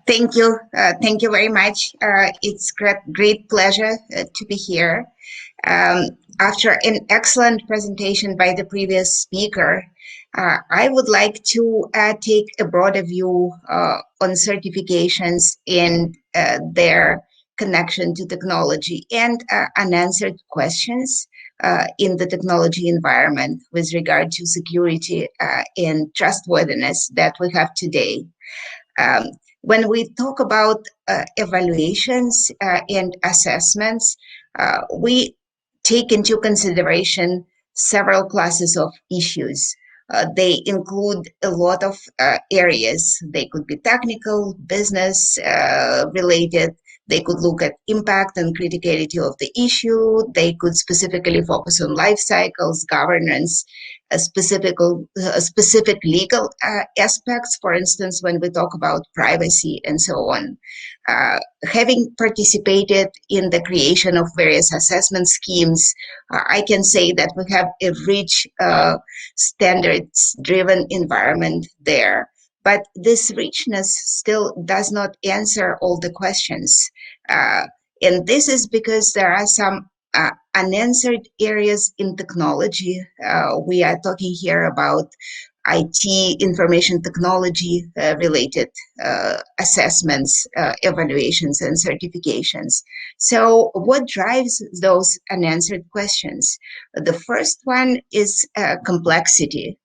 Thank you. Thank you very much. It's great pleasure to be here. Um, After an excellent presentation by the previous speaker, I would like to take a broader view on certifications and their connection to technology and unanswered questions in the technology environment with regard to security and trustworthiness that we have today. Um, when we talk about evaluations and assessments, we take into consideration several classes of issues. They include a lot of areas. They could be technical, business related. They could look at impact and criticality of the issue. They could specifically focus on life cycles, governance, specific legal aspects, for instance, when we talk about privacy and so on. Having participated in the creation of various assessment schemes, I can say that we have a rich standards-driven environment there. But this richness still does not answer all the questions. And this is because there are some unanswered areas in technology. We are talking here about IT, information technology related assessments, evaluations, and certifications. So what drives those unanswered questions? The first one is complexity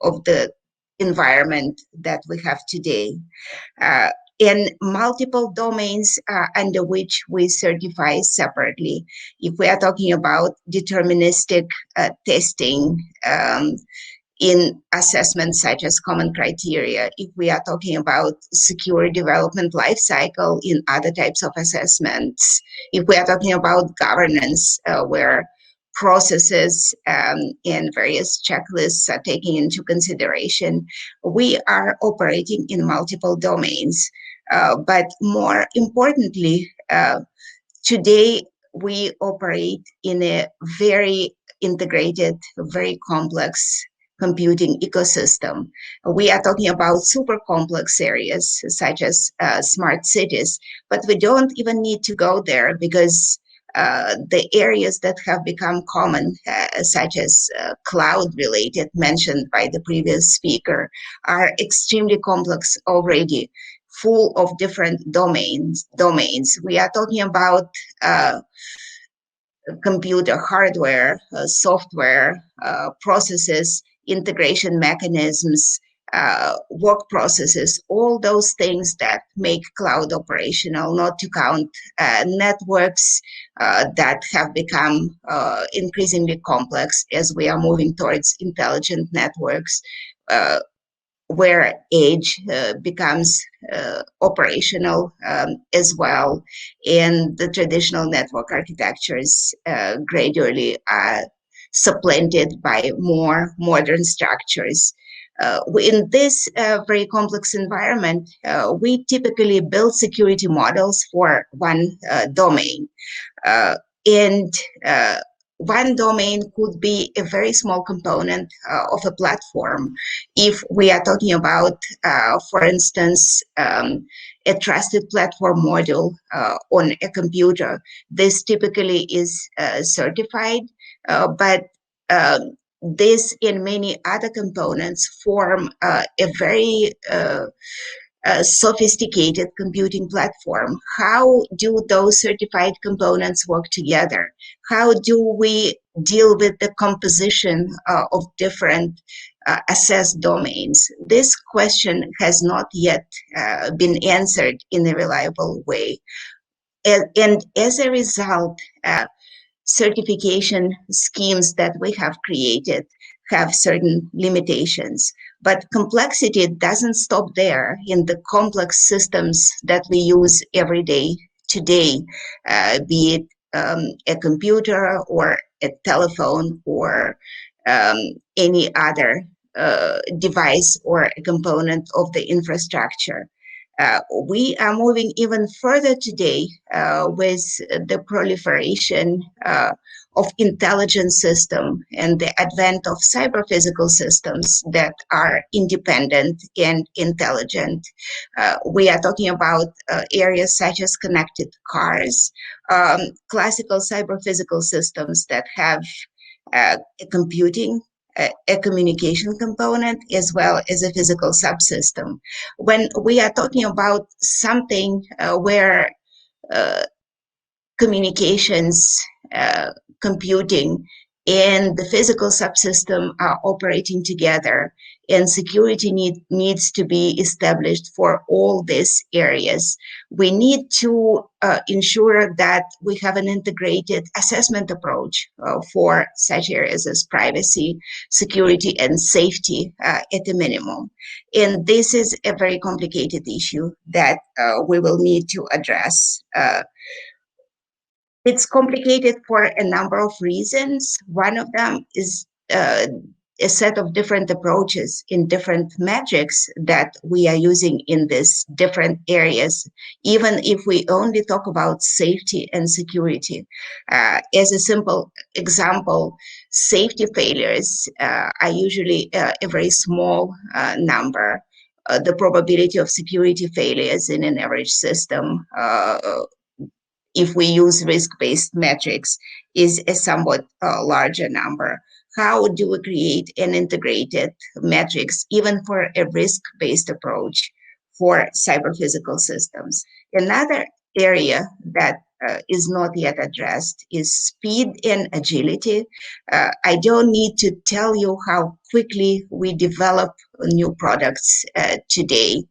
of the environment that we have today. In multiple domains under which we certify separately. If we are talking about deterministic testing in assessments such as common criteria, if we are talking about secure development lifecycle in other types of assessments, if we are talking about governance where processes and various checklists are taken into consideration, we are operating in multiple domains. But more importantly, today we operate in a very integrated, very complex computing ecosystem. We are talking about super complex areas such as smart cities, but we don't even need to go there because the areas that have become common, such as cloud-related, mentioned by the previous speaker, are extremely complex already, full of different domains. We are talking about computer hardware, software, processes, integration mechanisms, work processes, all those things that make cloud operational, not to count networks that have become increasingly complex as we are moving towards intelligent networks, where edge becomes operational as well, and the traditional network architectures gradually are supplanted by more modern structures. In this very complex environment, we typically build security models for one domain. And one domain could be a very small component of a platform. If we are talking about, for instance, a trusted platform module on a computer, this typically is certified, but this and many other components form a very sophisticated computing platform. How do those certified components work together? How do we deal with the composition of different assessed domains? This question has not yet been answered in a reliable way. And as a result, certification schemes that we have created have certain limitations. But complexity doesn't stop there in the complex systems that we use every day today, be it a computer or a telephone or any other device or a component of the infrastructure. We are moving even further today with the proliferation of intelligent system and the advent of cyber physical systems that are independent and intelligent. We are talking about areas such as connected cars, classical cyber physical systems that have a computing, a communication component, as well as a physical subsystem. When we are talking about something where uh, communications, computing, and the physical subsystem are operating together, and security needs to be established for all these areas. We need to ensure that we have an integrated assessment approach for such areas as privacy, security, and safety at a minimum. And this is a very complicated issue that we will need to address. It's complicated for a number of reasons. One of them is a set of different approaches in different metrics that we are using in these different areas, even if we only talk about safety and security. As a simple example, safety failures are usually a very small number. The probability of security failures in an average system if we use risk-based metrics, is a somewhat larger number. How do we create an integrated metrics, even for a risk-based approach for cyber-physical systems? Another area that is not yet addressed is speed and agility. I don't need to tell you how quickly we develop new products today.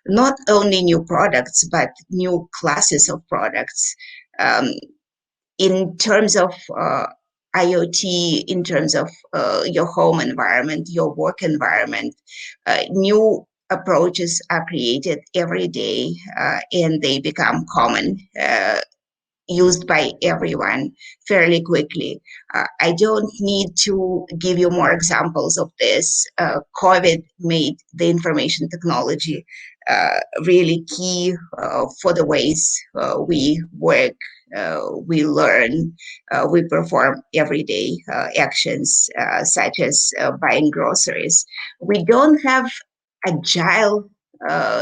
Not only new products, but new classes of products. Um, in terms of IoT, in terms of your home environment, your work environment, new approaches are created every day and they become common, used by everyone fairly quickly. I don't need to give you more examples of this. COVID made the information technology really key for the ways we work, we learn, we perform everyday actions such as buying groceries. We don't have agile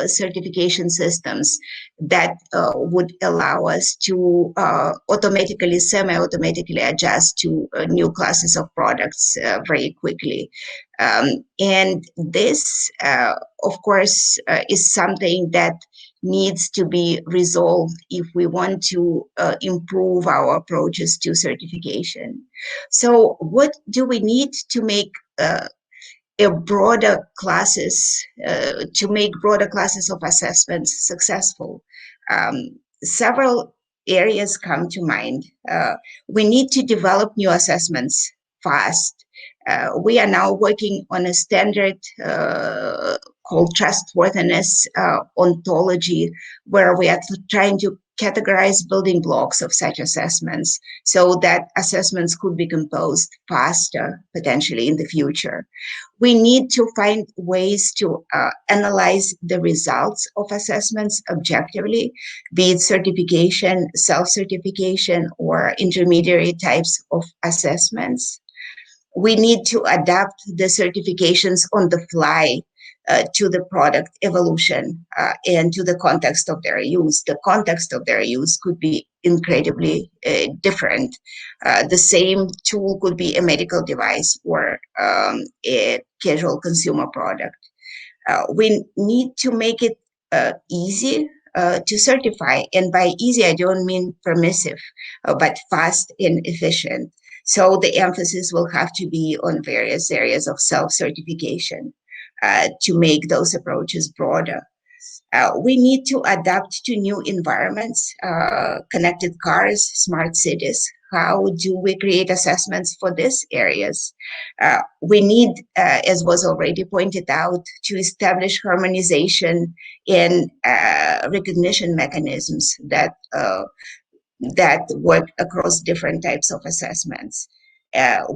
certification systems that would allow us to automatically, semi-automatically adjust to new classes of products very quickly. And this, of course, is something that needs to be resolved if we want to improve our approaches to certification. So what do we need to make a broader classes to make broader classes of assessments successful? Several areas come to mind. We need to develop new assessments fast. We are now working on a standard called trustworthiness ontology, where we are trying to categorize building blocks of such assessments so that assessments could be composed faster, potentially in the future. We need to find ways to analyze the results of assessments objectively, be it certification, self-certification, or intermediary types of assessments. We need to adapt the certifications on the fly to the product evolution and to the context of their use. The context of their use could be incredibly different. The same tool could be a medical device or a casual consumer product. We need to make it easy to certify. And by easy, I don't mean permissive, but fast and efficient. So the emphasis will have to be on various areas of self-certification to make those approaches broader. We need to adapt to new environments, connected cars, smart cities. How do we create assessments for these areas? We need, as was already pointed out, to establish harmonization in recognition mechanisms that work across different types of assessments.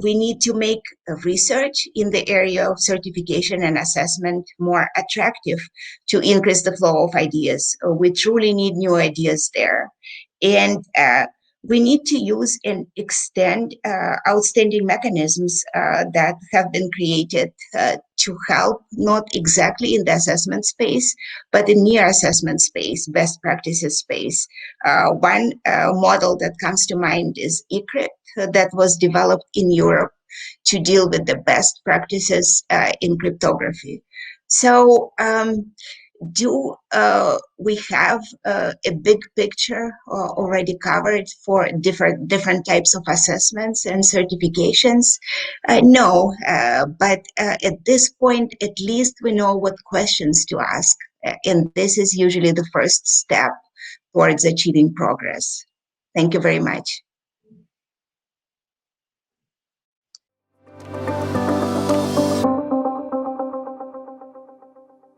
We need to make research in the area of certification and assessment more attractive to increase the flow of ideas. We truly need new ideas there. And we need to use and extend outstanding mechanisms that have been created to help, not exactly in the assessment space, but in near assessment space, best practices space. One model that comes to mind is ECRIT, that was developed in Europe to deal with the best practices in cryptography. So do we have a big picture already covered for different types of assessments and certifications? No, but at this point, at least we know what questions to ask, and this is usually the first step towards achieving progress. Thank you very much.